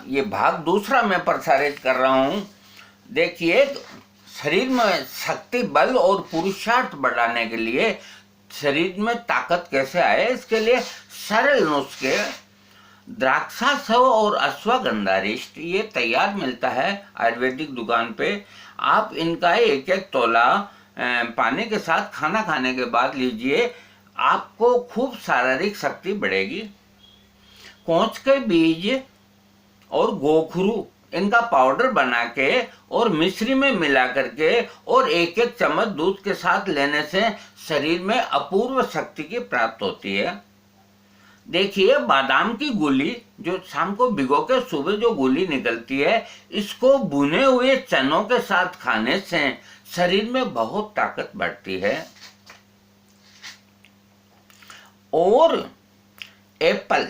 ये भाग दूसरा मैं प्रसारित कर रहा हूँ। देखिए, शरीर में शक्ति, बल और पुरुषार्थ बढ़ाने के लिए, शरीर में ताकत कैसे आए, इसके लिए सरल नुस्खे द्राक्षासव और अश्वगंधारिष्ट ये तैयार मिलता है आयुर्वेदिक दुकान पे। आप इनका एक एक तोला पानी के साथ खाना खाने के बाद लीजिए, आपको खूब शारीरिक शक्ति बढ़ेगी। कोंच के बीज और गोखरू इनका पाउडर बना के और मिश्री में मिला करके और एक एक चम्मच दूध के साथ लेने से शरीर में अपूर्व शक्ति की प्राप्त होती है। देखिए, बादाम की गोली जो शाम को भिगो के सुबह जो गोली निकलती है, इसको भुने हुए चनों के साथ खाने से शरीर में बहुत ताकत बढ़ती है। और एप्पल,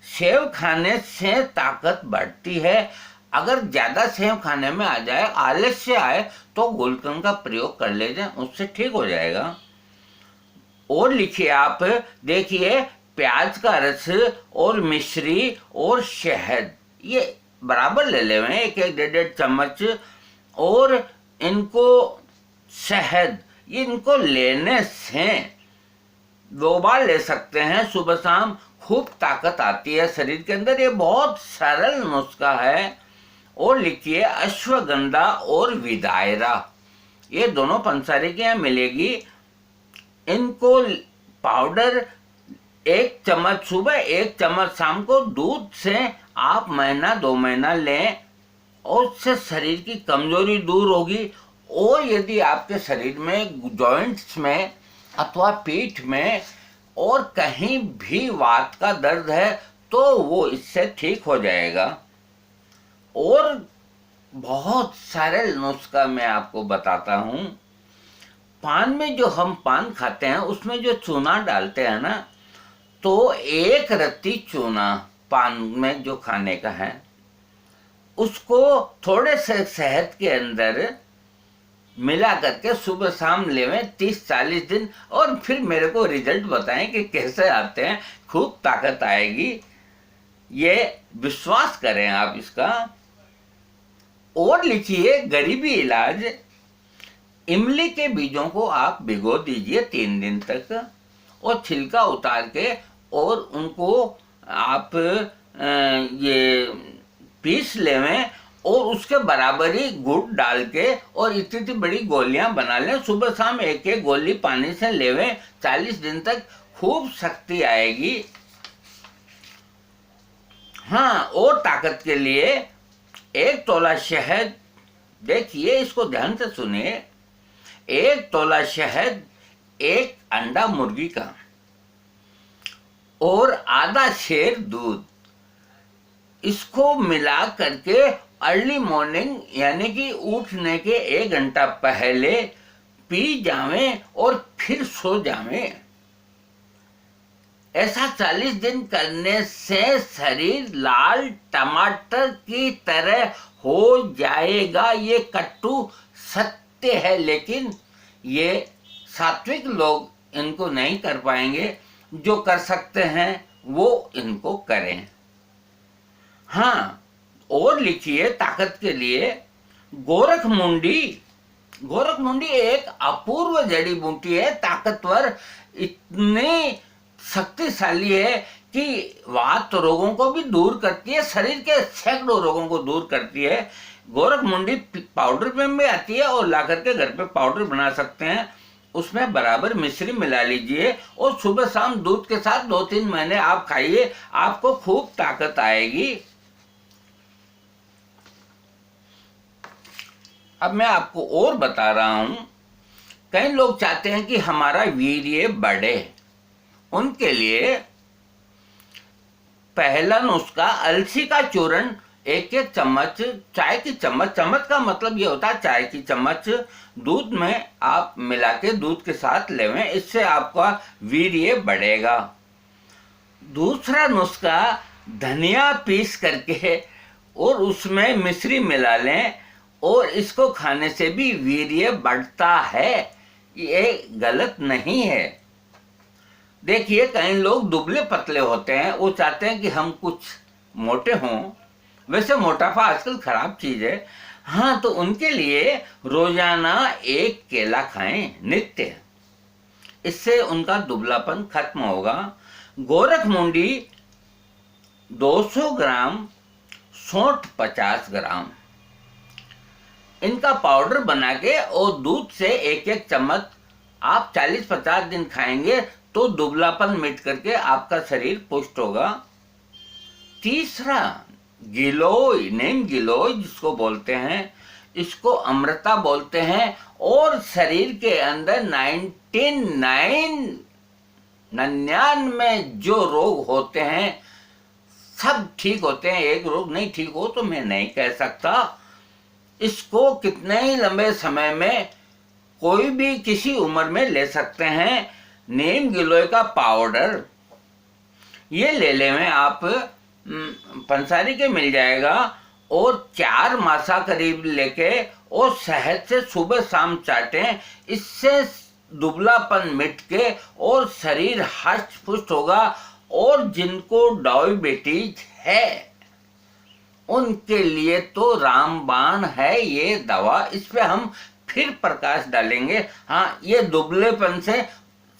सेव खाने से ताकत बढ़ती है। अगर ज्यादा सेव खाने में आ जाए, आलस्य आए, तो गुलकंद का प्रयोग कर ले जाए, उससे ठीक हो जाएगा। और लिखिए आप, देखिए, प्याज का रस और मिश्री और शहद ये बराबर ले लेवे, एक एक 1.5 चम्मच। और इनको शहद इनको लेने से 2 बार ले सकते हैं, सुबह शाम। खूब ताकत आती है शरीर के अंदर। ये बहुत सरल नुस्खा है। और लिखिए, अश्वगंधा और विदायरा ये दोनों पंसारी के यहाँ मिलेगी। इनको पाउडर 1 चम्मच सुबह, 1 चम्मच शाम को दूध से आप महीना 2 महीना लें, और उससे शरीर की कमजोरी दूर होगी। और यदि आपके शरीर में जॉइंट्स में अथवा पीठ में और कहीं भी वात का दर्द है, तो वो इससे ठीक हो जाएगा। और बहुत सरल नुस्खा मैं आपको बताता हूँ। पान में जो हम पान खाते हैं, उसमें जो चूना डालते हैं ना, तो 1 रत्ती चूना पान में जो खाने का है, उसको थोड़े से शहद के अंदर मिला करके सुबह शाम लेवें 30-40 दिन, और फिर मेरे को रिजल्ट बताएं कि कैसे आते हैं। खूब ताकत आएगी, ये विश्वास करें आप इसका। और लिखिए, गरीबी इलाज, इमली के बीजों को आप भिगो दीजिए 3 दिन तक, और छिलका उतार के और उनको आप ये पीस लेवें, और उसके बराबर ही गुड़ डाल के और इतनी बड़ी गोलियां बना लें। सुबह शाम एक एक गोली पानी से लेवें 40 दिन तक, खूब शक्ति आएगी। हाँ, और ताकत के लिए 1 तोला शहद, देखिए इसको ध्यान से सुनिए, 1 तोला शहद, 1 अंडा मुर्गी का, और आधा सेर दूध, इसको मिला करके अर्ली मॉर्निंग यानी कि उठने के 1 घंटा पहले पी जावें और फिर सो जावें। ऐसा 40 दिन करने से शरीर लाल टमाटर की तरह हो जाएगा। ये कट्टू सत्य है, लेकिन ये सात्विक लोग इनको नहीं कर पाएंगे। जो कर सकते हैं वो इनको करें। हाँ, और लिखिए, ताकत के लिए गोरखमुंडी एक अपूर्व जड़ी बूटी है, ताकतवर, इतनी शक्तिशाली है कि वात रोगों को भी दूर करती है, शरीर के सैकड़ों रोगों को दूर करती है। गोरखमुंडी पाउडर में भी आती है, और ला करके घर पे पाउडर बना सकते हैं। उसमें बराबर मिश्री मिला लीजिए, और सुबह शाम दूध के साथ 2-3 महीने आप खाइए, आपको खूब ताकत आएगी। अब मैं आपको और बता रहा हूं, कई लोग चाहते हैं कि हमारा वीर्य बढ़े। उनके लिए पहला नुस्खा, अलसी का चूर्ण 1-1 चम्मच, चाय की चम्मच का मतलब ये होता है चाय की चम्मच, दूध में आप मिला के दूध के साथ लेवें, इससे आपका वीर्य बढ़ेगा। दूसरा नुस्खा, धनिया पीस करके और उसमें मिश्री मिला लें, और इसको खाने से भी वीर्य बढ़ता है, ये गलत नहीं है। देखिए, कई लोग दुबले पतले होते हैं, वो चाहते हैं कि हम कुछ मोटे हों, वैसे मोटापा आजकल खराब चीज है, हाँ, तो उनके लिए रोजाना एक केला खाएं नित्य, इससे उनका दुबलापन खत्म होगा। गोरखमुंडी 200 ग्राम, सौंठ 50 ग्राम, इनका पाउडर बना के और दूध से एक एक चम्मच आप 40-50 दिन खाएंगे तो दुबलापन मिट करके आपका शरीर पुष्ट होगा। तीसरा, गिलोय, नीम गिलोय जिसको बोलते हैं, इसको अमृता बोलते हैं, और शरीर के अंदर 99 जो रोग होते हैं सब ठीक होते हैं। एक रोग नहीं ठीक हो तो मैं नहीं कह सकता। इसको कितने ही लंबे समय में कोई भी किसी उम्र में ले सकते हैं। नीम गिलोय का पाउडर ये ले लें आप, पंसारी के मिल जाएगा, और 4 मासा करीब लेके और शहद से सुबह शाम चाटें, इससे दुबलापन मिट के और शरीर हष्ट पुष्ट होगा। और जिनको डायबिटीज है उनके लिए तो रामबाण है ये दवा, इस पे हम फिर प्रकाश डालेंगे। हाँ, ये दुबलेपन से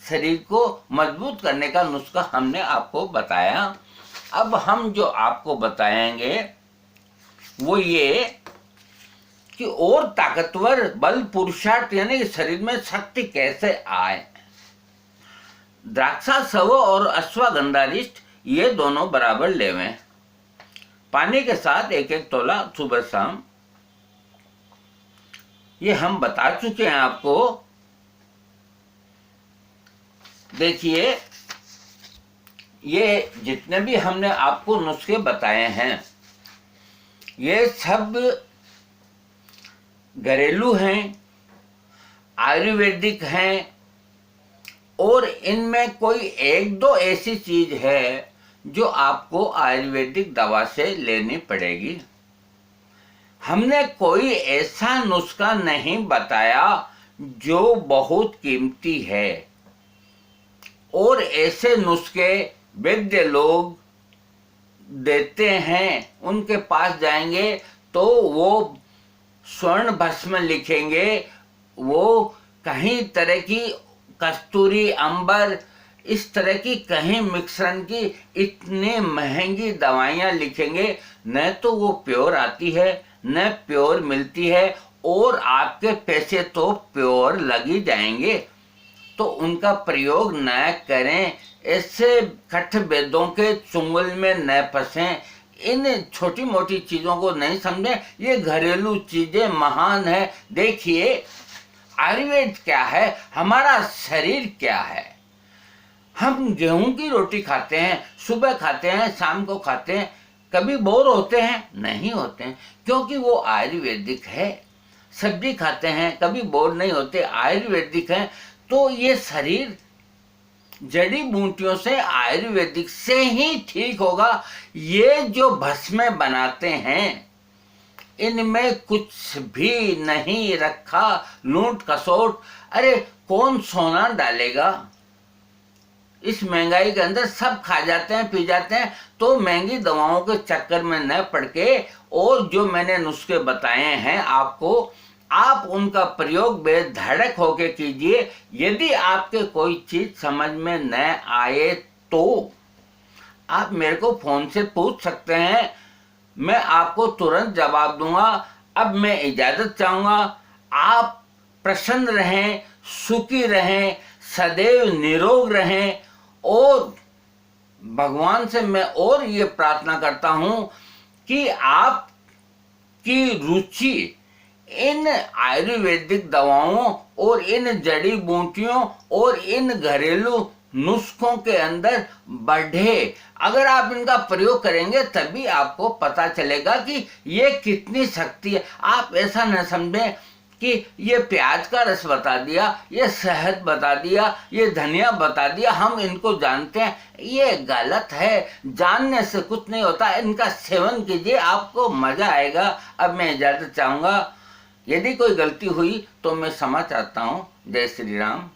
शरीर को मजबूत करने का नुस्खा हमने आपको बताया। अब हम जो आपको बताएंगे वो ये कि और ताकतवर बल पुरुषार्थ यानी कि शरीर में शक्ति कैसे आए। द्राक्षा सव और अश्वगंधारिष्ट ये दोनों बराबर लेवें, पानी के साथ 1-1 तोला सुबह शाम। ये हम बता चुके हैं आपको। देखिए, ये जितने भी हमने आपको नुस्खे बताए हैं ये सब घरेलू हैं, आयुर्वेदिक हैं, और इनमें कोई 1-2 ऐसी चीज है जो आपको आयुर्वेदिक दवा से लेनी पड़ेगी। हमने कोई ऐसा नुस्खा नहीं बताया जो बहुत कीमती है, और ऐसे नुस्खे वैद्य लोग देते हैं, उनके पास जाएंगे तो वो स्वर्ण भस्म लिखेंगे, वो कहीं तरह की कस्तूरी, अंबर, इस तरह की कहीं मिश्रण की इतनी महंगी दवाइयाँ लिखेंगे, न तो वो प्योर आती है न प्योर मिलती है, और आपके पैसे तो प्योर लग ही जाएंगे। तो उनका प्रयोग न करें, ऐसे कठ वेदों के चुंगल में न फंसें, इन छोटी मोटी चीज़ों को नहीं समझें। ये घरेलू चीज़ें महान है। देखिए, आयुर्वेद क्या है, हमारा शरीर क्या है। हम गेहूं की रोटी खाते हैं, सुबह खाते हैं, शाम को खाते हैं, कभी बोर होते हैं? नहीं होते हैं, क्योंकि वो आयुर्वेदिक है। सब्जी खाते हैं, कभी बोर नहीं होते, आयुर्वेदिक है। तो ये शरीर जड़ी बूटियों से, आयुर्वेदिक से ही ठीक होगा। ये जो भस्में बनाते हैं इनमें कुछ भी नहीं रखा लूट खसोट। अरे कौन सोना डालेगा इस महंगाई के अंदर? सब खा जाते हैं, पी जाते हैं। तो महंगी दवाओं के चक्कर में न पड़ के, और जो मैंने नुस्खे बताए हैं आपको, आप उनका प्रयोग बेधड़क होके कीजिए। यदि आपके कोई चीज समझ में न आए तो आप मेरे को फोन से पूछ सकते हैं, मैं आपको तुरंत जवाब दूंगा। अब मैं इजाजत चाहूंगा। आप प्रसन्न रहें, सुखी रहें, सदैव निरोग रहें, और भगवान से मैं और ये प्रार्थना करता हूं कि आपकी रुचि इन आयुर्वेदिक दवाओं और इन जड़ी बूटियों और इन घरेलू नुस्खों के अंदर बढ़े। अगर आप इनका प्रयोग करेंगे तभी आपको पता चलेगा कि ये कितनी शक्ति है। आप ऐसा न समझें कि ये प्याज का रस बता दिया, ये शहद बता दिया, ये धनिया बता दिया, हम इनको जानते हैं। ये गलत है। जानने से कुछ नहीं होता। इनका सेवन कीजिए, आपको मजा आएगा। अब मैं इजाजत चाहूंगा। यदि कोई गलती हुई तो मैं क्षमा चाहता हूँ। जय श्री राम।